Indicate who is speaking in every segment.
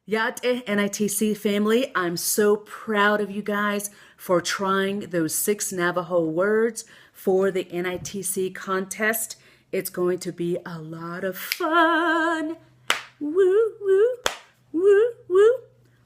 Speaker 1: Yá'át'ééh NITC family, I'm so proud of you guys for trying those 6 Navajo words for the NITC contest. It's going to be a lot of fun. Woo, woo, woo, woo.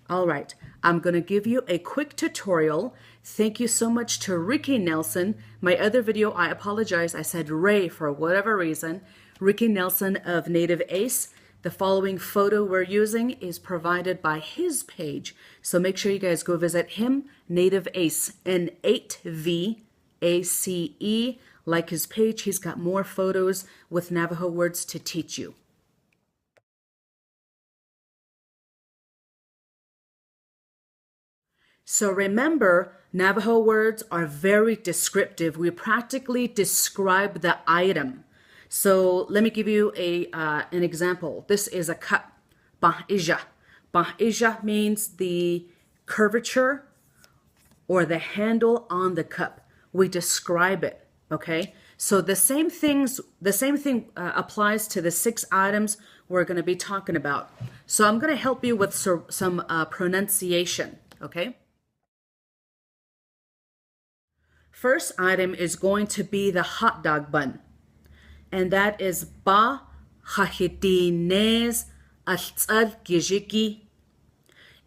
Speaker 1: All right, I'm going to give you a quick tutorial. Thank you so much to Ricky Nelson. My other video, I apologize, I said Ray for whatever reason. Ricky Nelson of Native Ace. The following photo we're using is provided by his page. So make sure you guys go visit him, Native Ace, N8VACE. Like his page, he's got more photos with Navajo words to teach you. So remember, Navajo words are very descriptive. We practically describe the item. So let me give you an example. This is a cup. Ba'ija. Ba'ija means the curvature or the handle on the cup. We describe it, okay? So the same thing applies to the 6 items we're going to be talking about. So I'm going to help you with some pronunciation, okay? First item is going to be the hot dog bun. And that is ba hahidinez altsal gijiki.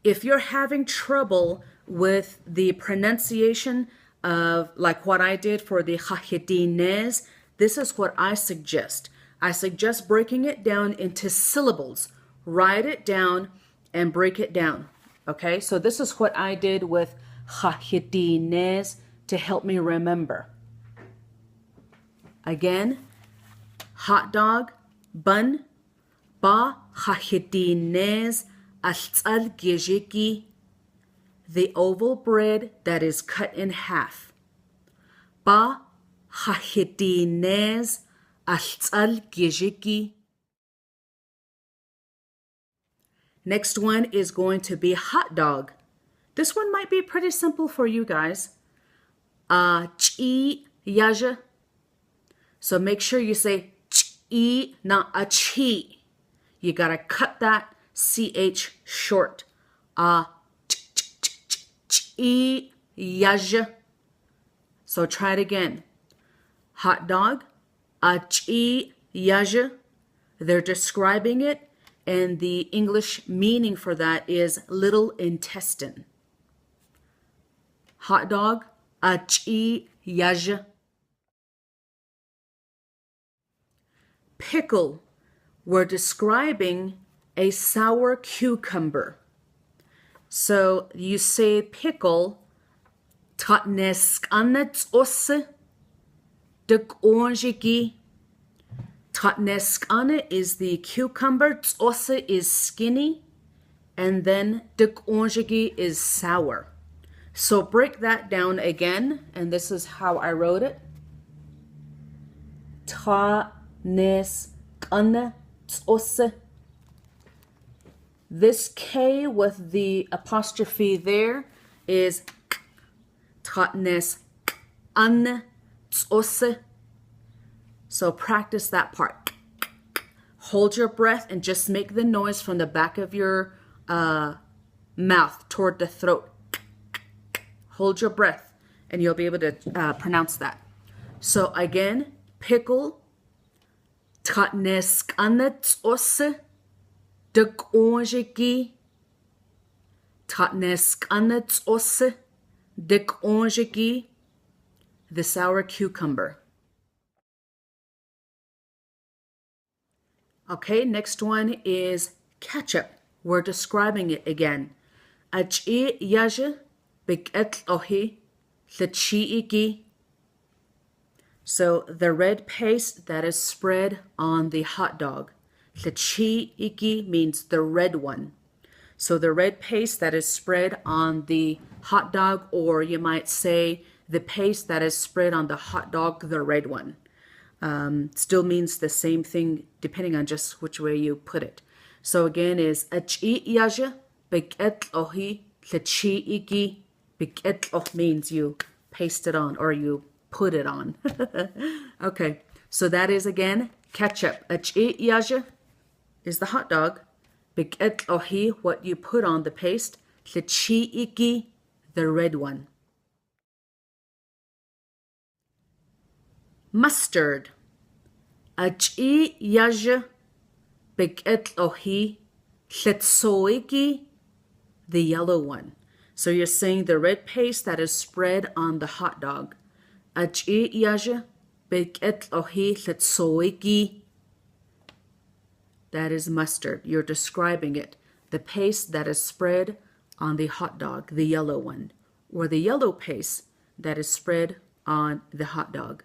Speaker 1: If you're having trouble with the pronunciation of like what I did for the hahidinez, this is what I suggest. I suggest breaking it down into syllables. Write it down and break it down. Okay, so this is what I did with hahidinez to help me remember. Again, hot dog, bun, ba hahidinez altsal gijiki, the oval bread that is cut in half. Ba hahidinez altsal gijiki. Next one is going to be hot dog. This one might be pretty simple for you guys. Chi yaja. So make sure you say ch-e, not a chi. You gotta cut that ch short. Ch-e yaja. So try it again. Hot dog, chi yaja. They're describing it, and the English meaning for that is little intestine. Hot dog, chi yaja. Pickle, we're describing a sour cucumber. So you say pickle, tatneskanetsosse, dekonjiki. Tatneskane is the cucumber, tsosse is skinny, and then dekonjiki is sour. So break that down again, and this is how I wrote it. This K with the apostrophe there is so practice that part. Hold your breath and just make the noise from the back of your mouth toward the throat. Hold your breath and you'll be able to pronounce that. So again, pickle, tatneskanetsosse, dekonjiki, tatneskanetsosse, dekonjiki, the sour cucumber. Okay, next one is ketchup. We're describing it again. Yá'át'ééh Yá'át'ééh Ketchup. So the red paste that is spread on the hot dog. Ketchup means the red one. So the red paste that is spread on the hot dog, or you might say the paste that is spread on the hot dog, the red one. Still means the same thing depending on just which way you put it. So again is Yá'át'ééh Ketchup. Bik'etlo means you paste it on or you put it on. Okay, so that is again ketchup. Yá'át'ééh is the hot dog. Bi'et'ohi, what you put on the paste. Tlechi'iki, the red one. Mustard. Ach'i yaja. Bi'et'ohi, tletsoiki, the yellow one. So you're saying the red paste that is spread on the hot dog. Ach'i yaja. Bi'et'ohi, tletsoiki. That is mustard. You're describing it. The paste that is spread on the hot dog, the yellow one, or the yellow paste that is spread on the hot dog.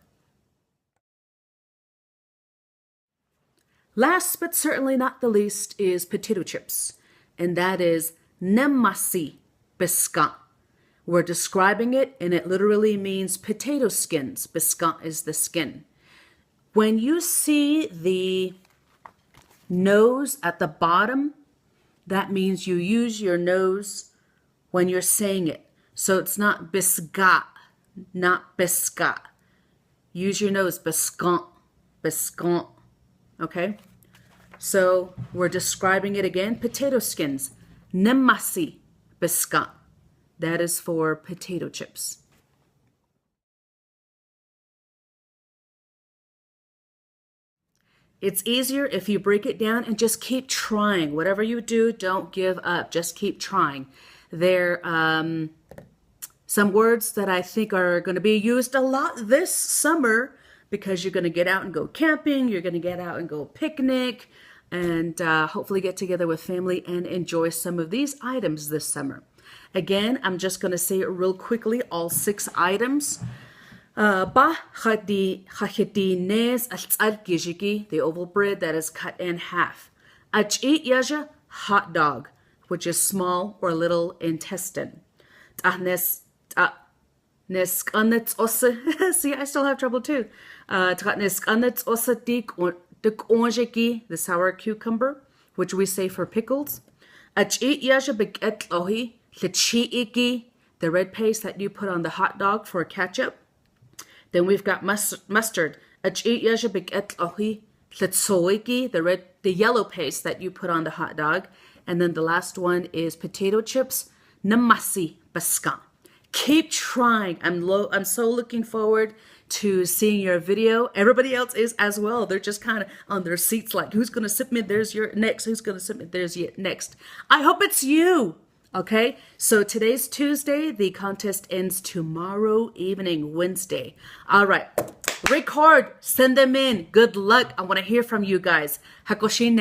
Speaker 1: Last but certainly not the least is potato chips, and that is nemasi biscuit. We're describing it, and it literally means potato skins. Biscuit is the skin. When you see the nose at the bottom, that means you use your nose when you're saying it. So it's not biscuit, not biscuit. Use your nose, biscuit, biscuit. Okay? So we're describing it again. Potato skins. Nemasi biscuit. That is for potato chips. It's easier if you break it down and just keep trying. Whatever you do, don't give up. Just keep trying. There some words that I think are going to be used a lot this summer because you're going to get out and go camping. You're going to get out and go picnic and hopefully get together with family and enjoy some of these items this summer. Again, I'm just going to say it real quickly, all 6 items. The oval bread that is cut in half. Ach'i hot dog, which is small or little intestine. See, I still have trouble too. The sour cucumber, which we say for pickles. The red paste that you put on the hot dog for ketchup. Then we've got mustard. The yellow paste that you put on the hot dog. And then the last one is potato chips. Namasi baskan. Keep trying. I'm so looking forward to seeing your video. Everybody else is as well. They're just kind of on their seats like, who's going to submit theirs next? Who's going to submit theirs next? I hope it's you. Okay, so today's Tuesday. The contest ends tomorrow evening, Wednesday. All right, record, send them in. Good luck. I want to hear from you guys. Hakoshine,